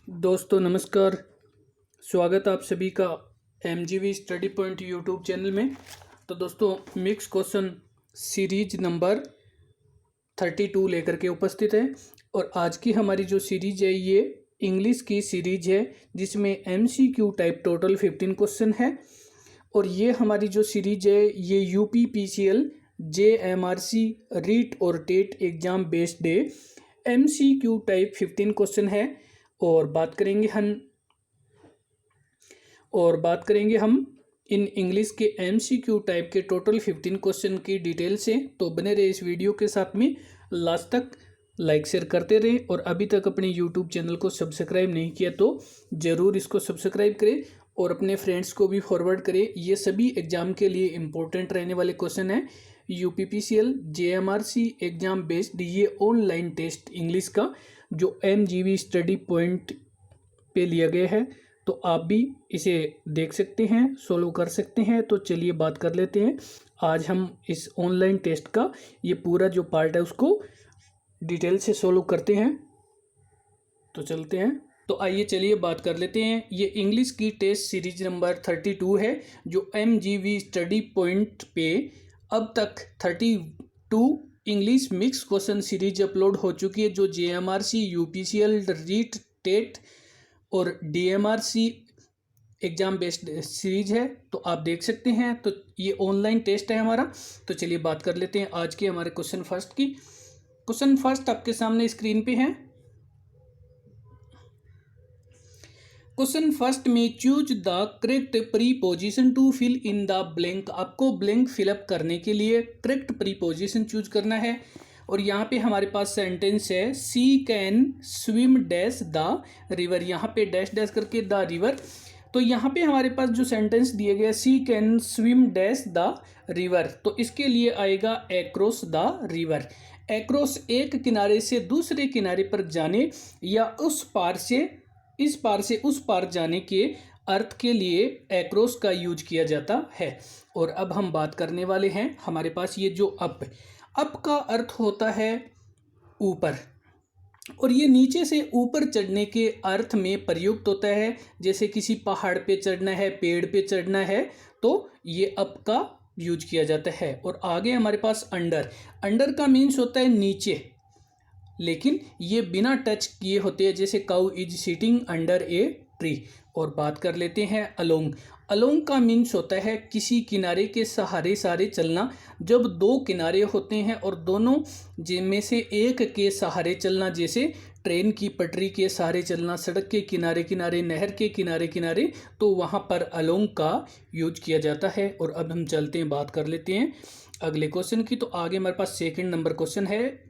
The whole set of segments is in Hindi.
दोस्तों नमस्कार। स्वागत आप सभी का MGV study point YouTube channel में। तो दोस्तों मिक्स क्वेश्चन सीरीज नंबर 32 लेकर के उपस्थित है और आज की हमारी जो सीरीज है ये इंग्लिश की सीरीज है जिसमें MCQ टाइप टोटल 15 क्वेश्चन है। और ये हमारी जो सीरीज है ये UPPCL JMRC रीट और टेट एग्ज़ाम बेस्ड है। MCQ टाइप 15 क्वेश्चन है और बात करेंगे हम इन इंग्लिश के MCQ टाइप के टोटल 15 क्वेश्चन की डिटेल से। तो बने रहे इस वीडियो के साथ में, लास्ट तक लाइक शेयर करते रहे और अभी तक अपने YouTube चैनल को सब्सक्राइब नहीं किया तो ज़रूर इसको सब्सक्राइब करें और अपने फ्रेंड्स को भी फॉरवर्ड करें। ये सभी एग्ज़ाम के लिए इम्पोर्टेंट रहने वाले क्वेश्चन हैं। UPPCL JMRC एग्ज़ाम बेस्ड ये ऑनलाइन टेस्ट इंग्लिश का जो MGV स्टडी पॉइंट पे लिया गया है, तो आप भी इसे देख सकते हैं, सोल्व कर सकते हैं। तो चलिए बात कर लेते हैं। आज हम इस ऑनलाइन टेस्ट का ये पूरा जो पार्ट है उसको डिटेल से सोल्व करते हैं। तो चलते हैं। तो आइए चलिए बात कर लेते हैं। ये इंग्लिश की टेस्ट सीरीज नंबर 32 है जो MGV स्टडी पॉइंट पे अब तक 32 English mix question series upload हो चुकी है जो JMRC UPCL रीट टेट और DMRC एग्ज़ाम बेस्ड सीरीज है। तो आप देख सकते हैं। तो ये ऑनलाइन टेस्ट है हमारा। तो चलिए बात कर लेते हैं आज के हमारे क्वेश्चन फर्स्ट की। क्वेश्चन फर्स्ट आपके सामने स्क्रीन पे है। क्वेश्चन फर्स्ट में choose the correct preposition to fill in the blank. आपको ब्लैंक फिलअप करने के लिए करेक्ट प्रीपोजिशन चूज करना है। और यहाँ पे हमारे पास सेंटेंस है she can swim dash the river. यहाँ पे डैश डैश करके द रिवर। तो यहाँ पे हमारे पास जो सेंटेंस दिए गए she can swim dash the river, तो इसके लिए आएगा एक्रॉस द रिवर। एक्रॉस एक किनारे से दूसरे किनारे पर जाने या उस पार से इस पार से उस पार जाने के अर्थ के लिए एक्रॉस का यूज किया जाता है। और अब हम बात करने वाले हैं हमारे पास ये जो अप का अर्थ होता है ऊपर, और ये नीचे से ऊपर चढ़ने के अर्थ में प्रयुक्त होता है। जैसे किसी पहाड़ पे चढ़ना है, पेड़ पे चढ़ना है, तो ये अप का यूज किया जाता है। और आगे हमारे पास अंडर का मीन्स होता है नीचे, लेकिन ये बिना टच किए होते हैं। जैसे cow is sitting under a tree. और बात कर लेते हैं अलोंग का मीन्स होता है किसी किनारे के सहारे सहारे चलना। जब दो किनारे होते हैं और दोनों जिनमें से एक के सहारे चलना, जैसे ट्रेन की पटरी के सहारे चलना, सड़क के किनारे किनारे, नहर के किनारे किनारे, तो वहाँ पर अलोंग का यूज किया जाता है। और अब हम चलते हैं, बात कर लेते हैं अगले क्वेश्चन की। तो आगे हमारे पास सेकेंड नंबर क्वेश्चन है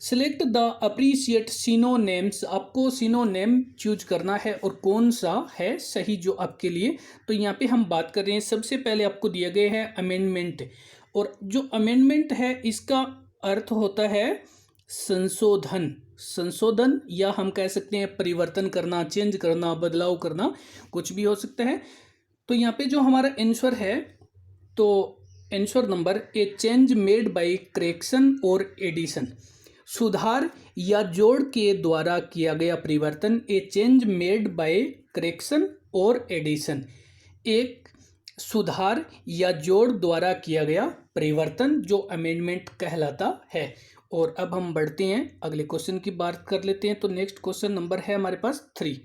सिलेक्ट द अप्रीशिएट सिनोनेम्स। आपको सिनोनेम चूज करना है और कौन सा है सही जो आपके लिए। तो यहाँ पे हम बात कर रहे हैं, सबसे पहले आपको दिया गया है अमेंडमेंट। और जो अमेंडमेंट है इसका अर्थ होता है संशोधन या हम कह सकते हैं परिवर्तन करना, चेंज करना, बदलाव करना, कुछ भी हो सकता है। तो यहाँ पे जो हमारा आंसर है, तो answer number A change made by correction और एडिशन। सुधार या जोड़ के द्वारा किया गया परिवर्तन। ए चेंज मेड बाय करेक्शन और एडिशन, एक सुधार या जोड़ द्वारा किया गया परिवर्तन जो अमेंडमेंट कहलाता है। और अब हम बढ़ते हैं अगले क्वेश्चन की बात कर लेते हैं। तो नेक्स्ट क्वेश्चन नंबर है हमारे पास 3।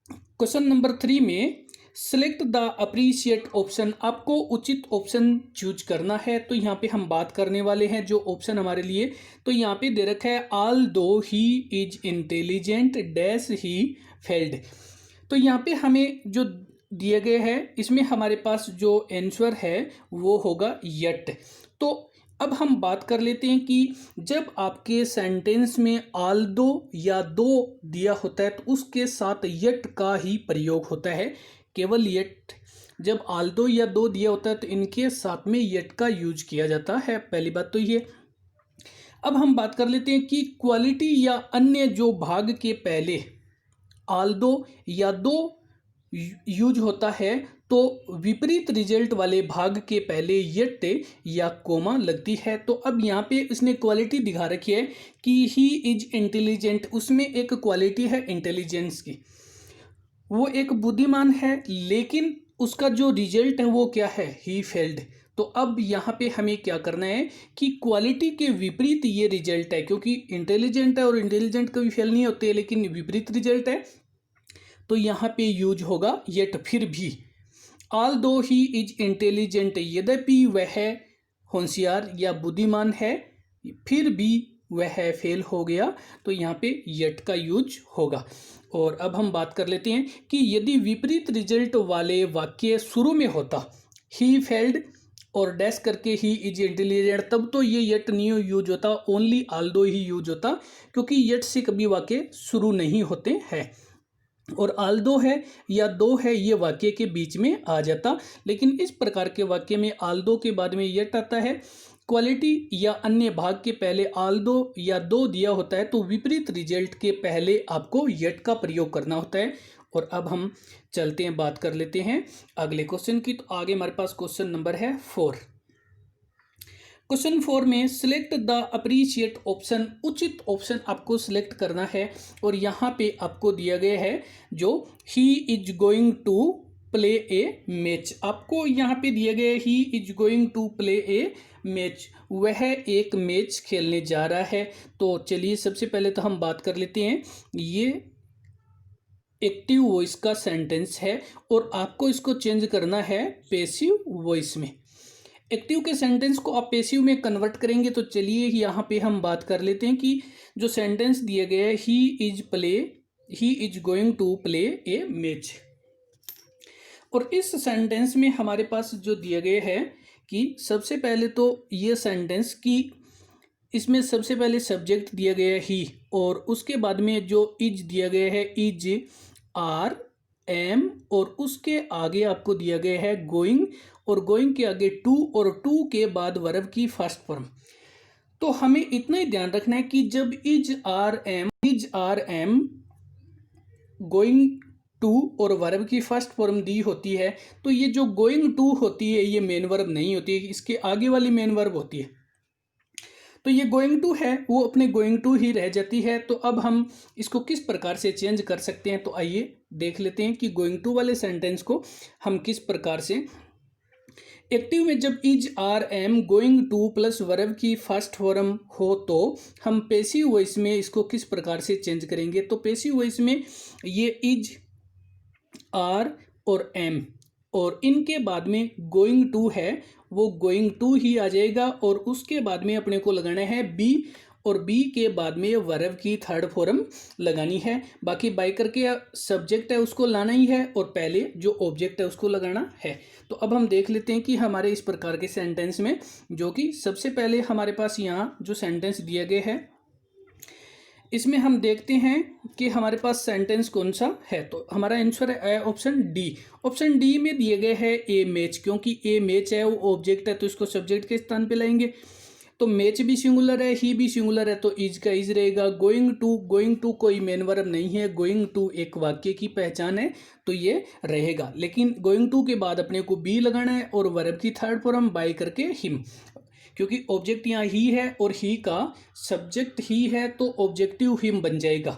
क्वेश्चन नंबर 3 में सेलेक्ट द अप्रीशिएट ऑप्शन। आपको उचित ऑप्शन चूज करना है। तो यहाँ पे हम बात करने वाले हैं जो ऑप्शन हमारे लिए, तो यहाँ पे दे रखा है ऑल दो he is intelligent dash he failed. तो यहाँ पे हमें जो दिए गए हैं इसमें हमारे पास जो आंसर है वो होगा यट। तो अब हम बात कर लेते हैं कि जब आपके सेंटेंस में ऑल दो या दो दिया होता है तो उसके साथ यट का ही प्रयोग होता है। केवल यट, जब ऑल दो या दो दिया होता है तो इनके साथ में यट का यूज किया जाता है। पहली बात तो ये। अब हम बात कर लेते हैं कि क्वालिटी या अन्य जो भाग के पहले ऑल दो या दो यूज होता है तो विपरीत रिजल्ट वाले भाग के पहले यट या कोमा लगती है। तो अब यहाँ पे इसने क्वालिटी दिखा रखी है कि ही इज इंटेलिजेंट, उसमें एक क्वालिटी है इंटेलिजेंस की, वो एक बुद्धिमान है, लेकिन उसका जो रिजल्ट है वो क्या है, ही फेल्ड। तो अब यहाँ पे हमें क्या करना है कि क्वालिटी के विपरीत ये रिजल्ट है, क्योंकि इंटेलिजेंट है और इंटेलिजेंट कभी फेल नहीं होते, लेकिन विपरीत रिजल्ट है, तो यहाँ पे यूज होगा येट। फिर भी ऑल दो ही इज इंटेलिजेंट, यद्यपि वह होशियार या बुद्धिमान है, फिर भी वह फेल हो गया, तो यहाँ पे येट का यूज होगा। और अब हम बात कर लेते हैं कि यदि विपरीत रिजल्ट वाले वाक्य शुरू में होता ही फेल्ड और डैश करके ही इज इंटेलिजेंट, तब तो ये येट नहीं यूज होता, ओनली ऑल्दो ही यूज होता, क्योंकि येट से कभी वाक्य शुरू नहीं होते हैं। और ऑल्दो है या दो है ये वाक्य के बीच में आ जाता, लेकिन इस प्रकार के वाक्य में ऑल्दो के बाद में येट आता है। क्वालिटी या अन्य भाग के पहले ऑल्दो या दो दिया होता है, तो विपरीत रिजल्ट के पहले आपको येट का प्रयोग करना होता है। और अब हम चलते हैं, बात कर लेते हैं अगले क्वेश्चन की। तो आगे हमारे पास क्वेश्चन नंबर है 4। क्वेश्चन 4 में सिलेक्ट द अप्रीशिएट ऑप्शन, उचित ऑप्शन आपको सिलेक्ट करना है। और यहाँ पे आपको दिया गया है जो he is going to play a match, आपको यहाँ पे दिया गया है he is going to play a match, वह एक मैच खेलने जा रहा है। तो चलिए सबसे पहले तो हम बात कर लेते हैं, ये एक्टिव वॉइस का सेंटेंस है और आपको इसको चेंज करना है पैसिव वॉइस में। एक्टिव के सेंटेंस को आप पैसिव में कन्वर्ट करेंगे, तो चलिए यहाँ पे हम बात कर लेते हैं कि जो सेंटेंस दिया गया है he is going to play a match, और इस सेंटेंस में हमारे पास जो दिया गया है कि सबसे पहले तो ये सेंटेंस की इसमें सबसे पहले सब्जेक्ट दिया गया है ही, और उसके बाद में जो इज दिया गया है इज आर एम, और उसके आगे आपको दिया गया है गोइंग, और गोइंग के आगे टू, और टू के बाद वर्ब की फर्स्ट फॉर्म। तो हमें इतना ही ध्यान रखना है कि जब is are am going to और वर्ब की फर्स्ट फॉर्म दी होती है, तो ये जो गोइंग टू होती है ये मेन वर्ब नहीं होती है, इसके आगे वाली मेन वर्ब होती है। तो ये गोइंग टू है वो अपने गोइंग टू ही रह जाती है। तो अब हम इसको किस प्रकार से चेंज कर सकते हैं, तो आइए देख लेते हैं कि गोइंग टू वाले सेंटेंस को हम किस प्रकार से, एक्टिव में जब is are am going two plus verb की फर्स्ट फॉर्म हो, तो हम पैसिव वॉइस में इसको किस प्रकार से चेंज करेंगे। तो पैसिव वॉइस में ये इज आर और एम और इनके बाद में गोइंग टू है, वो गोइंग टू ही आ जाएगा, और उसके बाद में अपने को लगाना है बी, और बी के बाद में वर्ब की थर्ड फॉर्म लगानी है। बाकी बाई करके सब्जेक्ट है उसको लाना ही है, और पहले जो ऑब्जेक्ट है उसको लगाना है। तो अब हम देख लेते हैं कि हमारे इस प्रकार के सेंटेंस में, जो कि सबसे पहले हमारे पास यहाँ जो सेंटेंस दिया गया है, इसमें हम देखते हैं कि हमारे पास सेंटेंस कौन सा है। तो हमारा आंसर है ऑप्शन डी। ऑप्शन डी में दिए गए है ए मैच, क्योंकि ए मैच है वो ऑब्जेक्ट है, तो इसको सब्जेक्ट के स्थान पे लाएंगे। तो मैच भी सिंगुलर है, ही भी सिंगुलर है, तो इज का इज रहेगा। गोइंग टू कोई मेन वर्ब नहीं है, गोइंग टू एक वाक्य की पहचान है, तो ये रहेगा। लेकिन गोइंग टू के बाद अपने को बी लगाना है, और वर्ब की थर्ड फॉर्म बाय करके हिम, क्योंकि ऑब्जेक्ट यहाँ ही है और ही का सब्जेक्ट ही है, तो ऑब्जेक्टिव हिम बन जाएगा।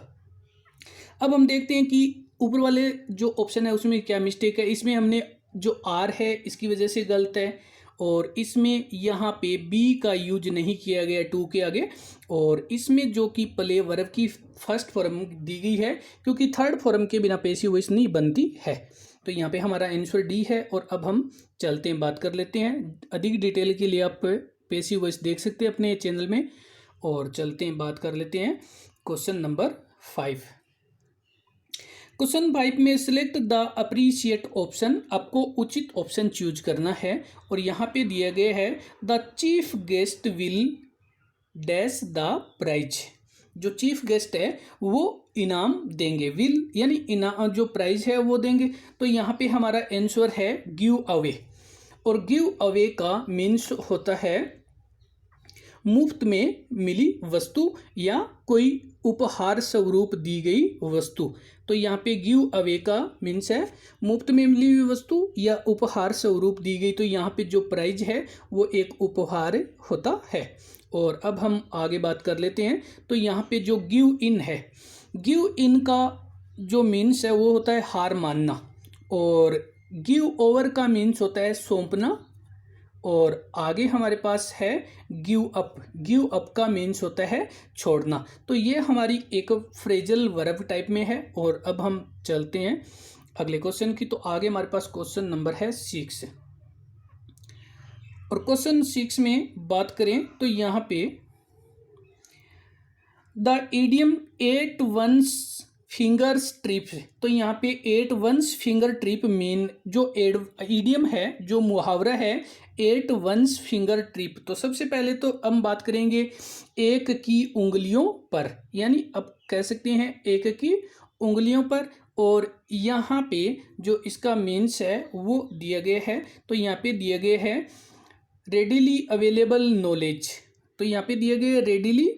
अब हम देखते हैं कि ऊपर वाले जो ऑप्शन है उसमें क्या मिस्टेक है। इसमें हमने जो आर है इसकी वजह से गलत है, और इसमें यहाँ पे बी का यूज नहीं किया गया टू के आगे, और इसमें जो कि प्ले वर्ब की फर्स्ट फॉर्म दी गई है, क्योंकि थर्ड फॉर्म के बिना पैसिव वॉइस नहीं बनती है। तो यहाँ पे हमारा आंसर डी है। और अब हम चलते हैं, बात कर लेते हैं, अधिक डिटेल के लिए आप पैसिव वॉइस देख सकते हैं अपने चैनल में। और चलते हैं, बात कर लेते हैं क्वेश्चन नंबर 5। क्वेश्चन 5 में सिलेक्ट द अप्रीशिएट ऑप्शन, आपको उचित ऑप्शन चूज करना है। और यहाँ पे दिया गया है the chief guest will dash the prize, जो चीफ गेस्ट है वो इनाम देंगे, विल यानी इनाम, जो प्राइज है वो देंगे। तो यहाँ पे हमारा आंसर है गिव अवे, और गिव अवे का मीन्स होता है मुफ्त में मिली वस्तु या कोई उपहार स्वरूप दी गई वस्तु। तो यहाँ पे गिव अवे का मीन्स है मुफ्त में मिली हुई वस्तु या उपहार स्वरूप दी गई। तो यहाँ पे जो प्राइज है वो एक उपहार होता है। और अब हम आगे बात कर लेते हैं। तो यहाँ पे जो गिव इन है, गिव इन का जो मीन्स है वो होता है हार मानना, और गिव ओवर का मीन्स होता है सौंपना, और आगे हमारे पास है गिव अप। गिव अप का मीन्स होता है छोड़ना। तो ये हमारी एक फ्रेजल वर्ब टाइप में है। और अब हम चलते हैं अगले क्वेश्चन की। तो आगे हमारे पास क्वेश्चन नंबर है 6। और क्वेश्चन 6 में बात करें तो यहाँ पे the idiom 8 one's fingertips. तो यहाँ पे 8 वंस फिंगर ट्रिप मीन जो इडियम है, जो मुहावरा है 8 वंस फिंगर ट्रिप। तो सबसे पहले तो हम बात करेंगे एक की उंगलियों पर, यानी अब कह सकते हैं एक की उंगलियों पर। और यहाँ पे जो इसका मीन्स है वो दिया गया है। तो यहाँ पे दिया गया है रेडिली अवेलेबल नॉलेज। तो यहाँ पे दिया गया है रेडिली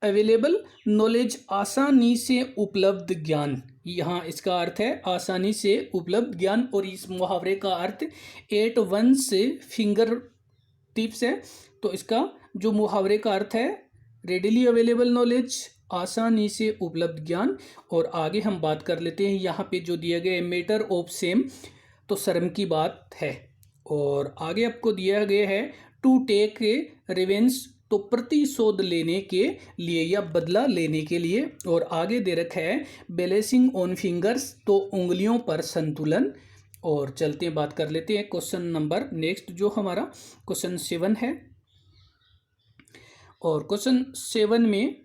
अवेलेबल नॉलेज, आसानी से उपलब्ध ज्ञान। यहाँ इसका अर्थ है आसानी से उपलब्ध ज्ञान। और इस मुहावरे का अर्थ 8 वंस फिंगर टिप्स है। तो इसका जो मुहावरे का अर्थ है रेडिली अवेलेबल नॉलेज, आसानी से उपलब्ध ज्ञान। और आगे हम बात कर लेते हैं यहाँ पे जो दिया गया है मैटर ऑफ सेम, तो शर्म की बात है। और आगे आपको दिया गया है टू टेक रिवेंज, तो प्रतिशोध लेने के लिए या बदला लेने के लिए। और आगे दे रखा है बैलेंसिंग ऑन फिंगर्स, तो उंगलियों पर संतुलन। और चलते हैं बात कर लेते हैं क्वेश्चन नंबर नेक्स्ट जो हमारा क्वेश्चन 7 है। और क्वेश्चन 7 में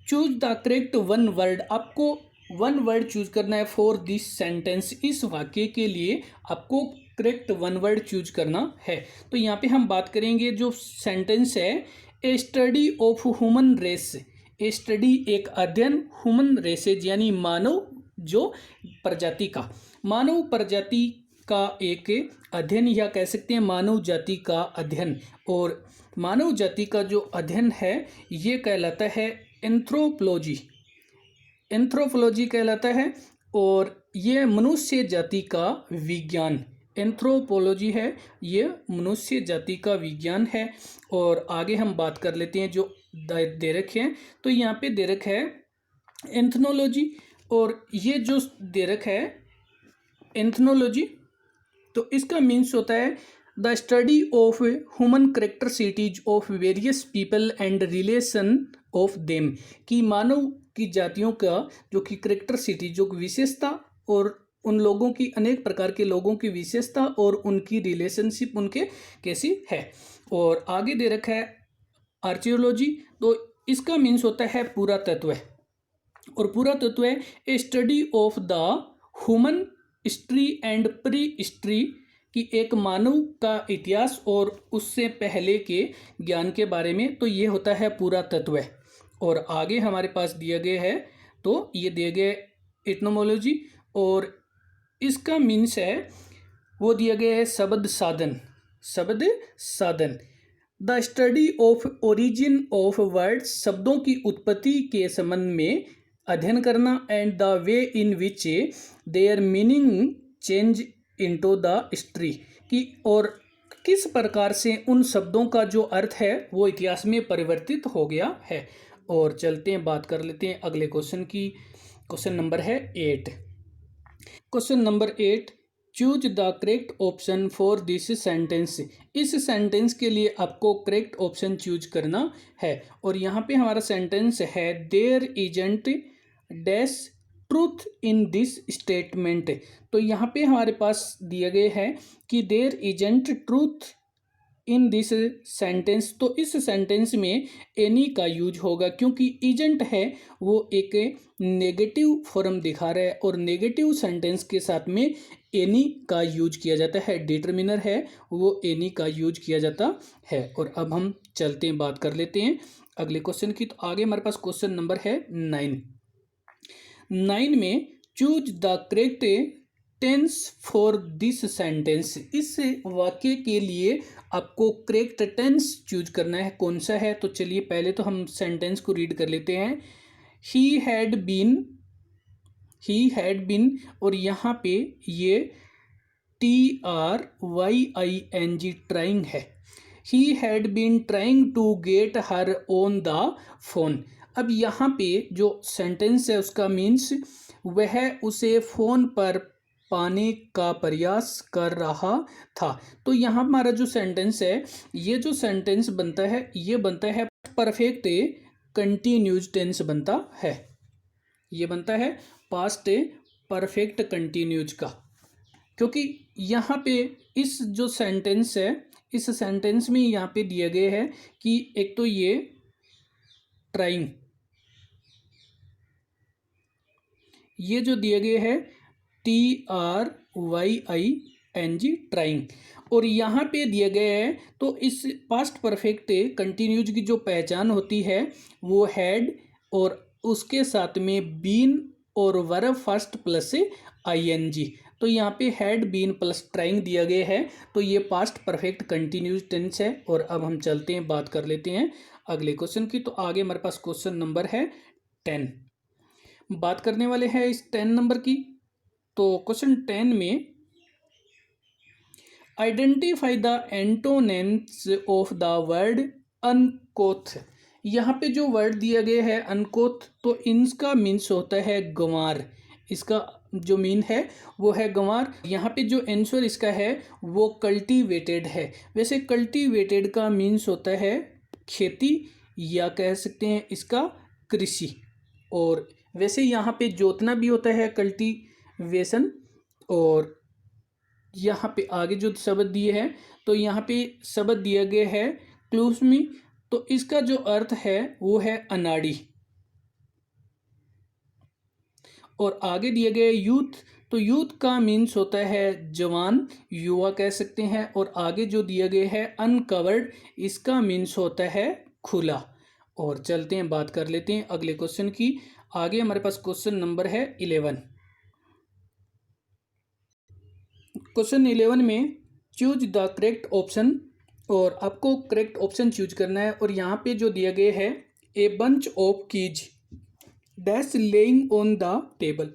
choose the correct one word, आपको वन वर्ड चूज करना है फॉर दिस सेंटेंस। इस वाक्य के लिए आपको करेक्ट वन वर्ड चूज करना है। तो यहाँ पे हम बात करेंगे जो सेंटेंस है a study of human race. A study एक अध्ययन, ह्यूमन रेसेज यानी मानव जो प्रजाति का, मानव प्रजाति का एक अध्ययन, या कह सकते हैं मानव जाति का अध्ययन। और मानव जाति का जो अध्ययन है ये कहलाता है एंथ्रोपोलॉजी। एंथ्रोपोलॉजी कहलाता है। और ये मनुष्य जाति का विज्ञान, एंथ्रोपोलॉजी है, ये मनुष्य जाति का विज्ञान है। और आगे हम बात कर लेते हैं जो दे रखे हैं। तो यहाँ पे दे रखा है एंथ्रोलॉजी, और ये जो दे रखा है एंथ्रोलॉजी, तो इसका मीन्स होता है the study of human characteristics of various people and relation of them, कि मानव की जातियों का जो कि कैरेक्टरिस्टिक, जो विशेषता, और उन लोगों की, अनेक प्रकार के लोगों की विशेषता और उनकी रिलेशनशिप उनके कैसी है। और आगे दे रखा है आर्कियोलॉजी, तो इसका मीन्स होता है पूरा तत्व। और पूरा तत्व है a study of the human history and prehistory, कि एक मानव का इतिहास और उससे पहले के ज्ञान के बारे में। तो ये होता है पूरा तत्व। और आगे हमारे पास दिया गया है, तो ये दिया गया एथनोमोलॉजी, और इसका मीन्स है वो दिया गया है शब्द साधन। शब्द साधन the study of origin of words, शब्दों की उत्पत्ति के संबंध में अध्ययन करना। And the way in which there meaning change into the history, की और किस प्रकार से उन शब्दों का जो अर्थ है वो इतिहास में परिवर्तित हो गया है। और चलते हैं बात कर लेते हैं अगले क्वेश्चन की। क्वेश्चन नंबर है 8। Question number 8, choose the correct option for this sentence. इस सेंटेंस के लिए आपको करेक्ट ऑप्शन चूज करना है। और यहाँ पे हमारा सेंटेंस है there isn't dash truth in this statement. तो यहाँ पे हमारे पास दिया गया है कि there isn't truth in this sentence. तो इस सेंटेंस में एनी का यूज होगा, क्योंकि इजंट है वो एक नेगेटिव फॉर्म दिखा रहा है, और नेगेटिव सेंटेंस के साथ में एनी का यूज किया जाता है। डिटर्मिनर है वो एनी का यूज किया जाता है। और अब हम चलते हैं, बात कर लेते हैं अगले क्वेश्चन की। तो आगे हमारे पास क्वेश्चन नंबर है 9 में choose the correct tense for this sentence, इस वाक्य के लिए आपको करेक्ट टेंस चूज करना है। कौन सा है? तो चलिए पहले तो हम सेंटेंस को रीड कर लेते हैं। ही हैड बीन और यहाँ पे ये TRYING ट्राइंग है। He had been trying to get her on the phone. अब यहाँ पे जो सेंटेंस है उसका मीन्स वह उसे फ़ोन पर पाने का प्रयास कर रहा था। तो यहाँ हमारा जो सेंटेंस है, ये जो सेंटेंस बनता है ये बनता है परफेक्ट कंटिन्यूज टेंस बनता है। ये बनता है पास्ट परफेक्ट कंटिन्यूज का, क्योंकि यहाँ पे इस जो सेंटेंस है इस सेंटेंस में यहाँ पे दिए गए हैं कि एक तो ये ट्राइंग, ये जो दिए गए हैं TRYING ट्राइंग, और यहाँ पे दिए गए हैं तो इस पास्ट परफेक्ट कंटिन्यूज की जो पहचान होती है वो हैड और उसके साथ में बीन और वर्ब फर्स्ट प्लस ING। तो यहाँ पे हैड बीन प्लस ट्राइंग दिया गया है, तो ये पास्ट परफेक्ट कंटिन्यूज टेंस है। और अब हम चलते हैं, बात कर लेते हैं अगले क्वेश्चन की। तो आगे हमारे पास क्वेश्चन नंबर है 10, बात करने वाले हैं इस 10 नंबर की। तो क्वेश्चन 10 में identify the antonyms of the word uncouth. यहाँ पे जो वर्ड दिया गया है अनकोथ, तो इनका मीन्स होता है गंवार। इसका जो मीन है वो है गंवार। यहाँ पे जो आंसर इसका है वो कल्टीवेटेड है। वैसे कल्टीवेटेड का मीन्स होता है खेती या कह सकते हैं इसका कृषि, और वैसे यहाँ पे जोतना भी होता है कल्टीवेशन। और यहाँ पे आगे जो शब्द दिए हैं तो यहाँ पे शब्द दिया गया है क्लूस्मी, तो इसका जो अर्थ है वो है अनाड़ी। और आगे दिए गए यूथ, तो यूथ का मीन्स होता है जवान, युवा कह सकते हैं। और आगे जो दिया गया है अनकवर्ड, इसका मीन्स होता है खुला। और चलते हैं, बात कर लेते हैं अगले क्वेश्चन की। आगे हमारे पास क्वेश्चन नंबर है 11। क्वेश्चन 11 में चूज द करेक्ट ऑप्शन, और आपको करेक्ट ऑप्शन चूज करना है। और यहाँ पे जो दिया गया है a bunch of keys dash laying on the table,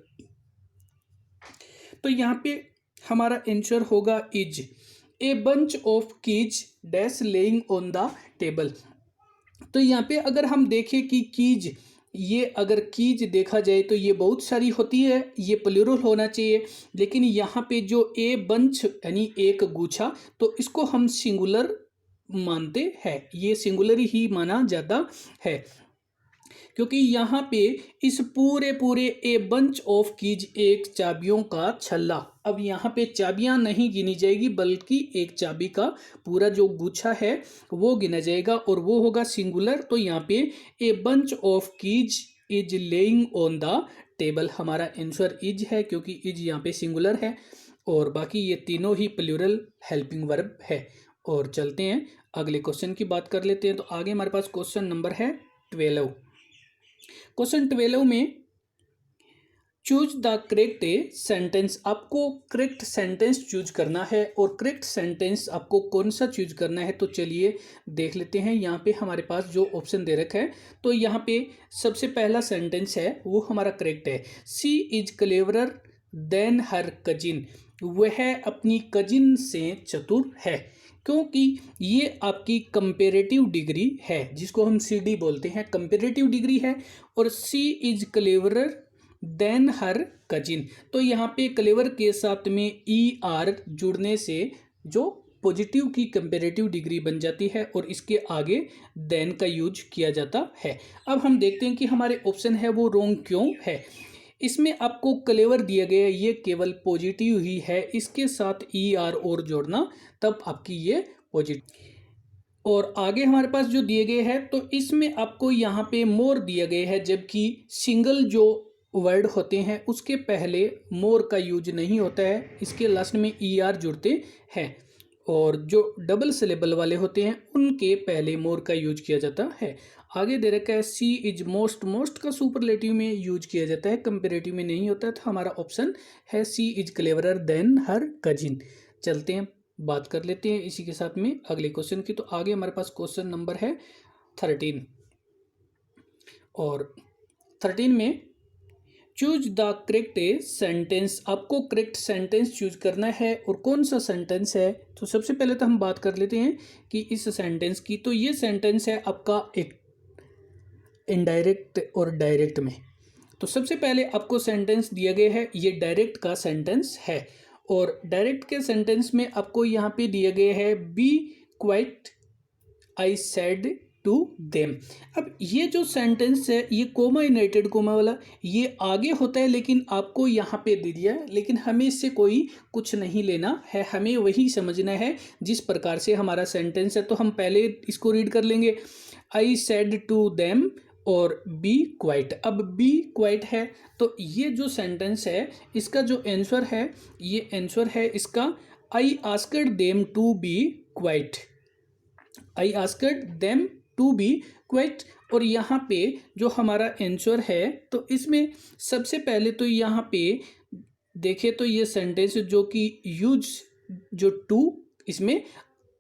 तो यहाँ पे हमारा आंसर होगा is. A bunch of keys dash laying on the table. तो यहाँ पे अगर हम देखें कि कीज, ये अगर कीज देखा जाए तो ये बहुत सारी होती है, ये प्लूरल होना चाहिए। लेकिन यहाँ पे जो ए बंच यानी एक गुच्छा, तो इसको हम सिंगुलर मानते हैं, ये सिंगुलर ही माना जाता है, क्योंकि यहाँ पे इस पूरे ए बंच ऑफ कीज एक चाबियों का छल्ला। अब यहाँ पे चाबियाँ नहीं गिनी जाएगी, बल्कि एक चाबी का पूरा जो गुच्छा है वो गिना जाएगा, और वो होगा सिंगुलर। तो यहाँ पे a bunch of keys is laying on the table, हमारा आंसर इज है, क्योंकि इज यहाँ पे सिंगुलर है, और बाकी ये तीनों ही प्लूरल हेल्पिंग वर्ब है। और चलते हैं अगले क्वेश्चन की बात कर लेते हैं। तो आगे हमारे पास क्वेश्चन नंबर है 12। क्वेश्चन 12 में चूज द करेक्ट सेंटेंस, आपको करेक्ट सेंटेंस चूज करना है। और करेक्ट सेंटेंस आपको कौन सा चूज करना है, तो चलिए देख लेते हैं। यहाँ पे हमारे पास जो ऑप्शन दे रखा है, तो यहाँ पे सबसे पहला सेंटेंस है वो हमारा करेक्ट है। She is cleverer than her cousin, वह अपनी कजिन से चतुर है, क्योंकि ये आपकी कंपेरेटिव डिग्री है, जिसको हम CD बोलते हैं, कंपेरेटिव डिग्री है। और she is cleverer than her cousin, तो यहाँ पे क्लेवर के साथ में ER जुड़ने से जो पॉजिटिव की कंपेरेटिव डिग्री बन जाती है, और इसके आगे देन का यूज किया जाता है। अब हम देखते हैं कि हमारे ऑप्शन है वो रॉन्ग क्यों है। इसमें आपको क्लेवर दिया गया है, ये केवल पॉजिटिव ही है, इसके साथ ER और जोड़ना तब आपकी ये पॉजिटिव। और आगे हमारे पास जो दिए गए हैं, तो इसमें आपको यहाँ पे मोर दिया गया है, जबकि सिंगल जो वर्ड होते हैं उसके पहले मोर का यूज नहीं होता है, इसके लास्ट में ER जुड़ते हैं। और जो डबल सिलेबल वाले होते हैं उनके पहले मोर का यूज किया जाता है। आगे दे रखा है सी इज मोस्ट, मोस्ट का सुपरलेटिव में यूज किया जाता है, कंपेरेटिव में नहीं होता, तो हमारा ऑप्शन है she is cleverer than her cousin. चलते हैं बात कर लेते हैं इसी के साथ में अगले क्वेश्चन की। तो आगे हमारे पास क्वेश्चन नंबर है 13 और 13 में चूज द करेक्ट सेंटेंस, आपको करेक्ट सेंटेंस चूज करना है और कौन सा सेंटेंस है। तो सबसे पहले तो हम बात कर लेते हैं कि इस सेंटेंस की। तो ये सेंटेंस है आपका एक इनडायरेक्ट और डायरेक्ट में। तो सबसे पहले आपको सेंटेंस दिया गया है, ये डायरेक्ट का सेंटेंस है और डायरेक्ट के सेंटेंस में आपको यहाँ पे दिया गया है be quiet I said to them. अब ये जो सेंटेंस है ये कोमा यूनाइटेड कोमा वाला ये आगे होता है, लेकिन आपको यहाँ पे दे दिया है, लेकिन हमें इससे कोई कुछ नहीं लेना है, हमें वही समझना है जिस प्रकार से हमारा सेंटेंस है। तो हम पहले इसको रीड कर लेंगे, आई सेड टू देम और बी क्वाइट। अब बी क्वाइट है तो ये जो सेंटेंस है इसका जो आंसर है, ये आंसर है इसका I asked them to be quiet, I asked them to be quiet. और यहाँ पे जो हमारा आंसर है तो इसमें सबसे पहले तो यहाँ पे देखें तो ये सेंटेंस जो कि यूज जो टू इसमें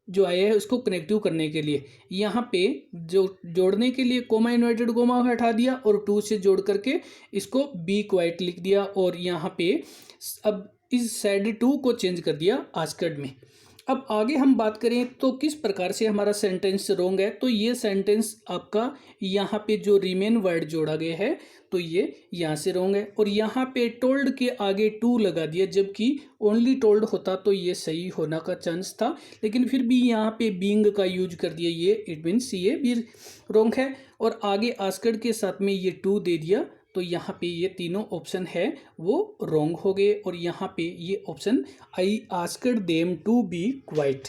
जो आया है उसको कनेक्टिव करने के लिए यहाँ पे जो जोड़ने के लिए कोमा इन्वर्टेड कोमा हटा दिया और टू से जोड़ करके इसको बी क्वाइट लिख दिया और यहाँ पे अब इस साइड टू को चेंज कर दिया आस्क्ड में। अब आगे हम बात करें तो किस प्रकार से हमारा सेंटेंस रोंग है। तो ये सेंटेंस आपका यहाँ पे जो रिमेन वर्ड जोड़ा गया है तो ये यहाँ से रोंग है और यहाँ पे टोल्ड के आगे टू लगा दिया, जबकि ओनली टोल्ड होता तो ये सही होना का चांस था, लेकिन फिर भी यहाँ पे बीइंग का यूज कर दिया, ये इट मीन्स ये भी रोंग है। और आगे आस्क्ड के साथ में ये टू दे दिया तो यहाँ पे ये तीनों ऑप्शन है वो रोंग हो गए और यहाँ पे ये option I asked them to be quiet,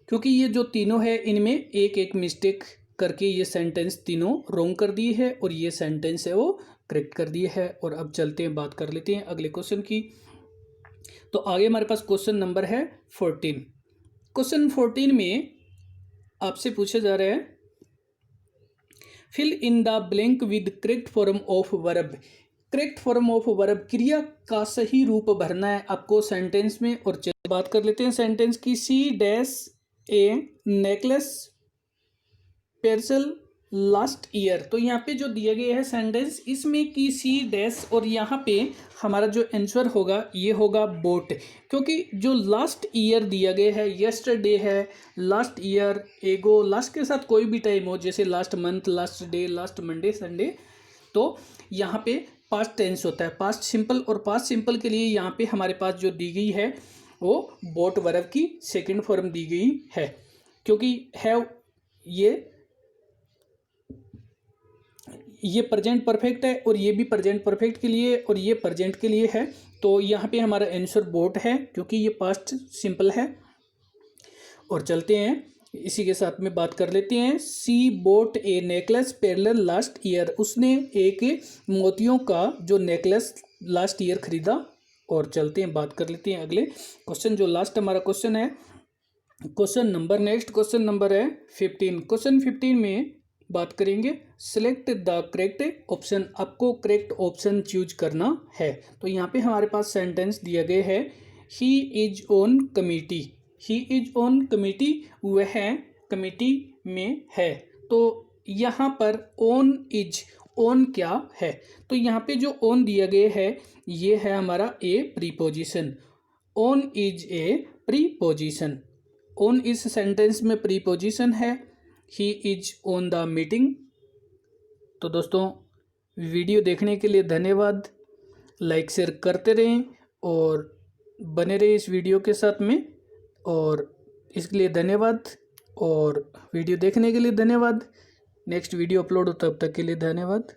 क्योंकि ये जो तीनों है इनमें एक एक मिस्टेक करके ये सेंटेंस तीनों रोंग कर दी है और ये सेंटेंस है वो करेक्ट कर दी है। और अब चलते हैं बात कर लेते हैं अगले क्वेश्चन की। तो आगे हमारे पास क्वेश्चन नंबर है 14। क्वेश्चन 14 में आपसे पूछा जा रहा है fill in the blank with correct form of verb. Correct form of verb क्रिया का सही रूप भरना है आपको सेंटेंस में। और चलिए बात कर लेते हैं सेंटेंस की। She dash a necklace parcel last year. तो यहाँ पे जो दिया गया है सेंटेंस इसमें की सी डैश और यहाँ पे हमारा जो आंसर होगा ये होगा बोट, क्योंकि जो लास्ट ईयर दिया गया है यस्टरडे है, लास्ट ईयर एगो, लास्ट के साथ कोई भी टाइम हो जैसे last month, last day, last Monday, Sunday, तो यहाँ पे पास्ट टेंस होता है, पास्ट सिंपल। और पास्ट सिंपल के लिए यहाँ पे हमारे पास जो दी गई है वो बोट वर्ब की सेकेंड फॉर्म दी गई है, क्योंकि हैव ये प्रेजेंट परफेक्ट है और ये भी प्रेजेंट परफेक्ट के लिए और ये प्रेजेंट के लिए है। तो यहाँ पे हमारा आंसर बोट है क्योंकि ये पास्ट सिंपल है। और चलते हैं इसी के साथ में बात कर लेते हैं। She bought a necklace pearl last year. उसने एक मोतियों का जो नेकलेस लास्ट ईयर खरीदा। और चलते हैं बात कर लेते हैं अगले क्वेश्चन, जो लास्ट हमारा क्वेश्चन है। नेक्स्ट क्वेश्चन नंबर है 15। क्वेश्चन 15 में बात करेंगे सिलेक्ट द करेक्ट ऑप्शन। आपको करेक्ट ऑप्शन चूज करना है। तो यहाँ पे हमारे पास सेंटेंस दिया गया है he is on committee. He is on committee, वह कमिटी में है। तो यहाँ पर ऑन इज, ऑन क्या है, तो यहाँ पे जो ऑन दिया गया है ये है हमारा ए preposition. On is a preposition. On इस सेंटेंस में प्रीपोजिशन है। He is on the meeting. तो दोस्तों वीडियो देखने के लिए धन्यवाद। लाइक शेयर करते रहें और बने रहे इस वीडियो के साथ में। और इसके लिए धन्यवाद और वीडियो देखने के लिए धन्यवाद। नेक्स्ट वीडियो अपलोड हो तब तक के लिए धन्यवाद।